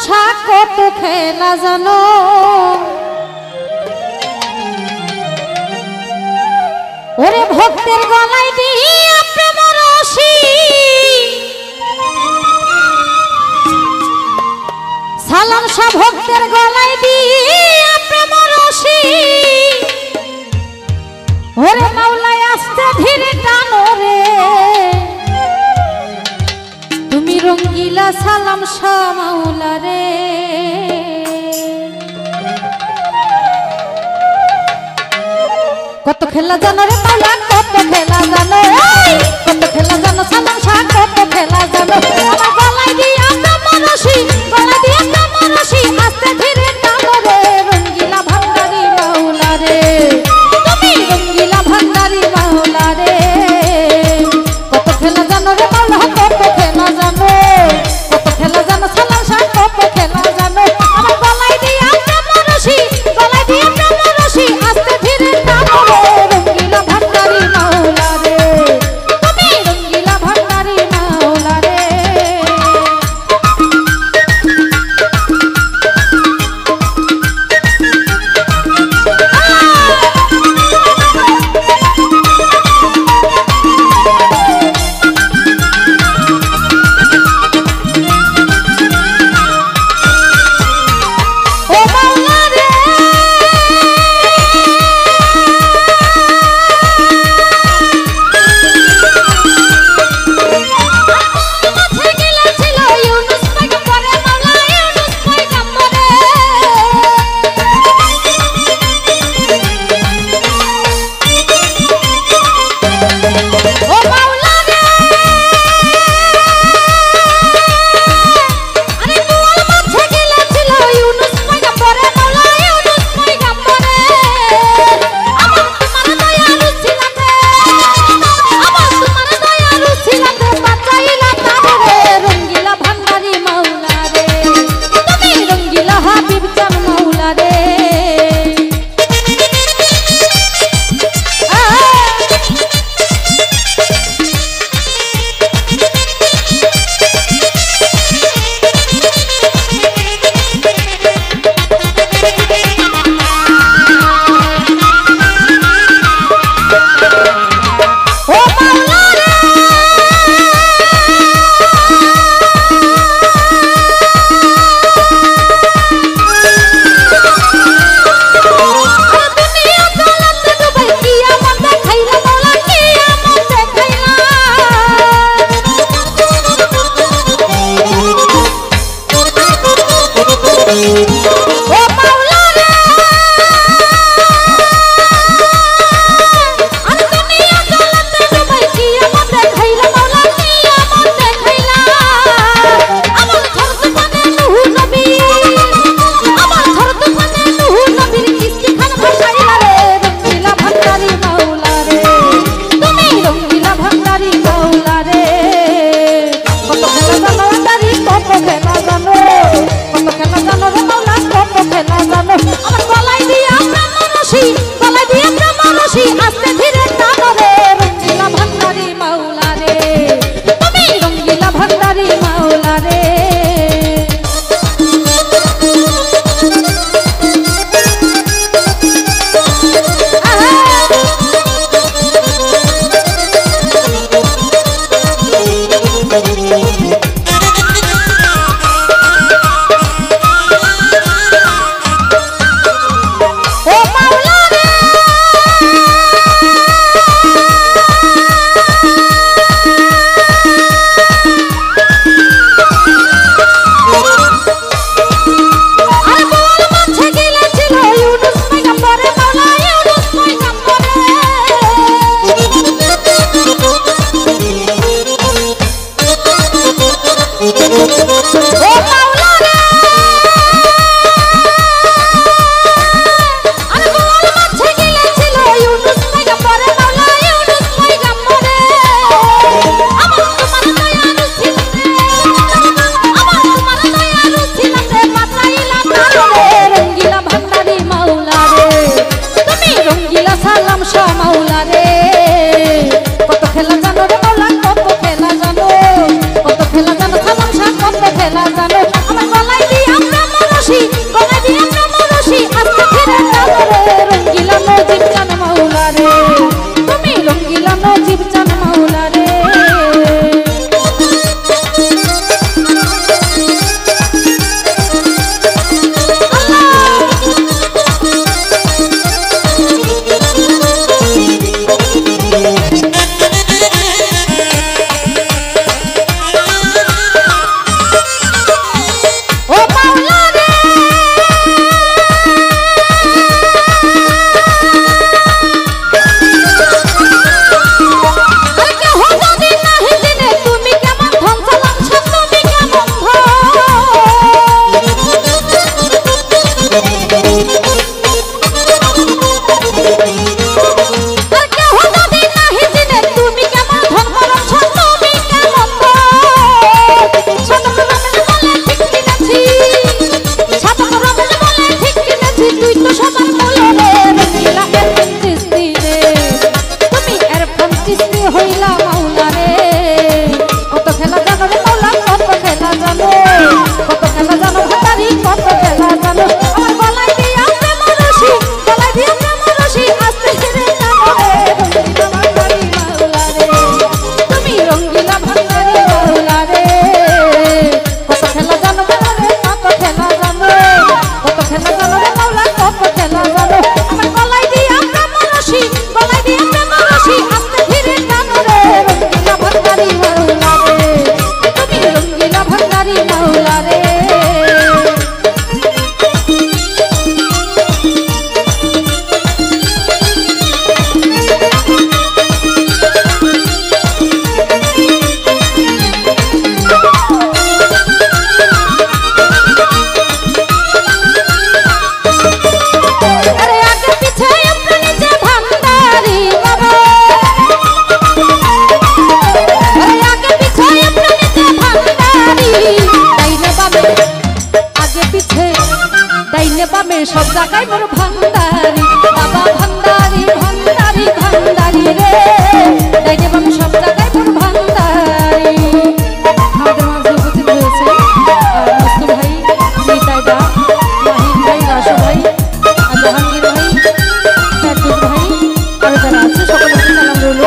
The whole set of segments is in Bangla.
শাক কত খেলা জানো ওরে ভক্তের গলায় দিয়া প্রেম রশি সালাম শাহ ভক্তের গলায় দিয়া প্রেম রশি ওরে মাওলায় আস্তে ধীরে টানো রে তুমি রঙ্গিলা সালাম শাহ মাওলা রে কত খেলা জানো রে মাওলা কত খেলা জানো কত খেলা জানো সালাম শাহ কত খেলা জানো আমার গলায় দিয়া প্রেম রশি গলায় দিয়া প্রেম রশি আস্তে ধীরে টানো রে রঙ্গিলা ভান্ডারি মাওলা রে তুমি রঙ্গিলা ভান্ডারি মাওলা রে কত খেলা জানো রে মাওলা কত খেলা জানো কত খেলা জানো সালাম শাহ কত খেলা জানো আমার গলায় দিয়া প্রেম রশি গলায় দিয়া প্রেম রশি আস্তে ধীরে টানো রে রঙ্গিলা ভান্ডারি মাওলা রে তুমি রঙ্গিলা ভান্ডারি মাওলা রে কত খেলা জানো বামে সব জায়গায় মোর ভান্ডারি বাবা ভান্ডারি ভান্ডারি ভান্ডারি রে ডাইনে বামে সব জায়গায় মোর ভান্ডারি। আমাদের মাঝে উপস্থিত হয়েছে মস্তু ভাই, নিতাই দা, মাহিন ভাই, রাসু ভাই, জাহাঙ্গীর ভাই, ফেরদৌস ভাই, আরো যারা আছে সকলের সালাম রইল।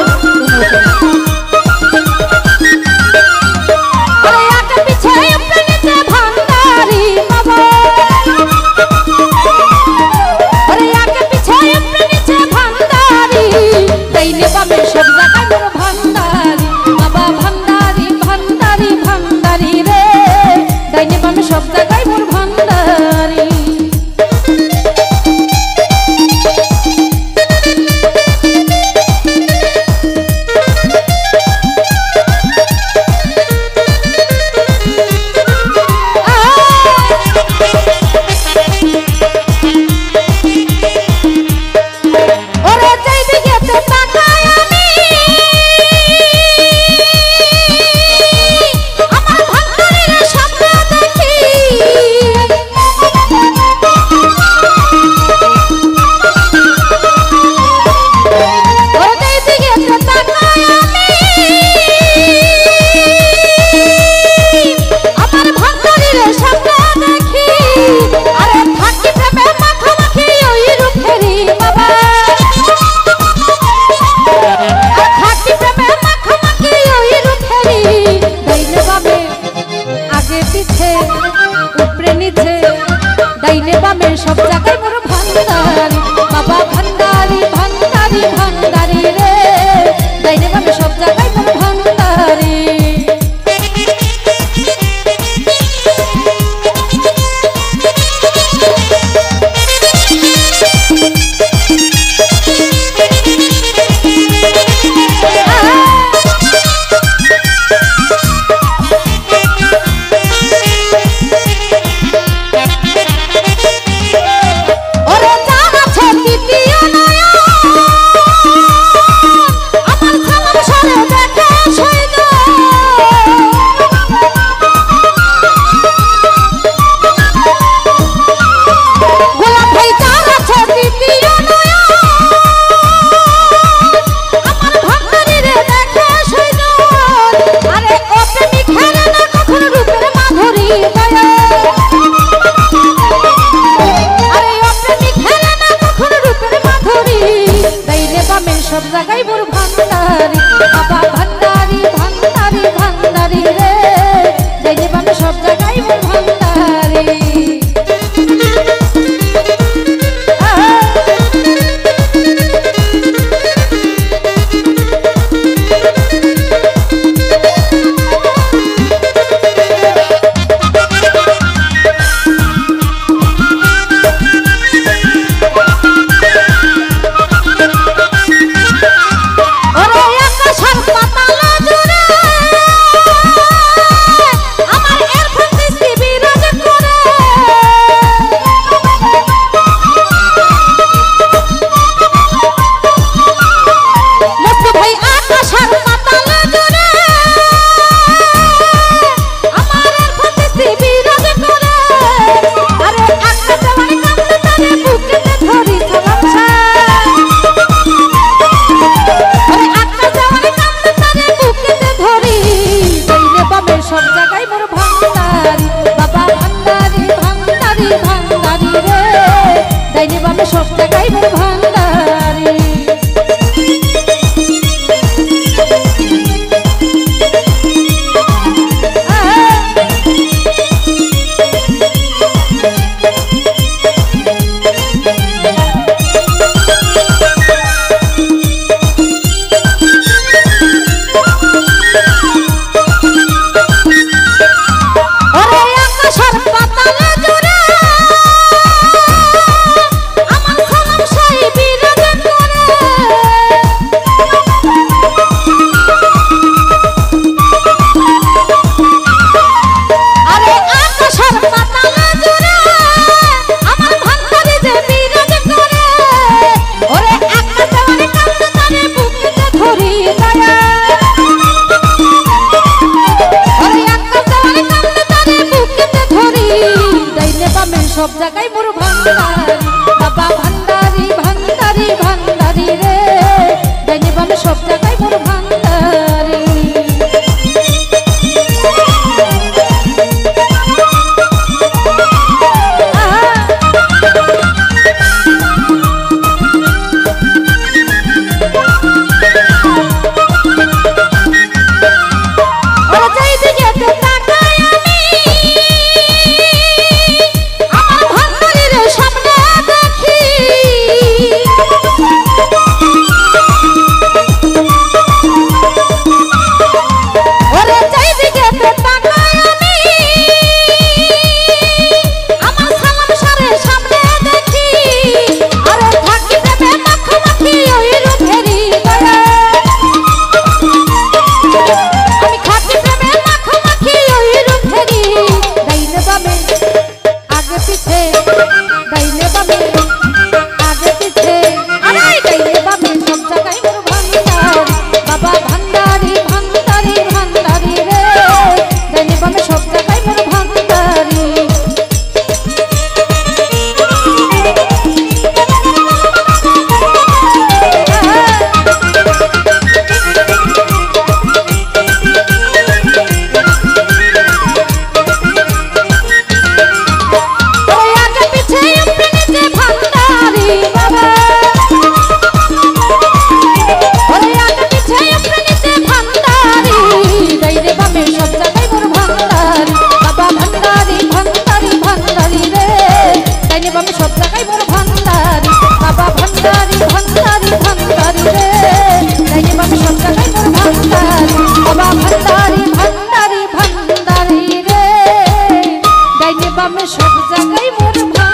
সব জায়গায় মোর ভান্ডারি বাবা ভান্ডারি ভান্ডারি ভান্ডারি রে ডাইনে বামে সব জায়গায় মোর ভান্ডারি। ডাইনে বামে সব জায়গায় মোর ভান্ডারি বাবা ভান্ডারি ভান্ডারি ভান্ডারি রে ডাইনে বামে সব জায়গায় মোর ভান্ডারি। সব জায়গায় মোর ভান্ডারি বাবা ভান্ডারি ভান্ডারি ভান্ডারি রে ডাইনে বামে সব জায়গায় মোর ভান্ডারি। সব জায়গায় মোর ভান্ডারি বাবা ভান্ডারি ভান্ডারি ভান্ডারি রে ডাইনে বামে সব জায়গায় মোর ভান্ডারি। সব জায়গায় মোর ভান্ডারি বাবা ভান্ডারি ভান্ডারি ভান্ডারি রে ডাইনে বামে সব জায়গায় মোর ভান্ডারি সব জায়গায় মোর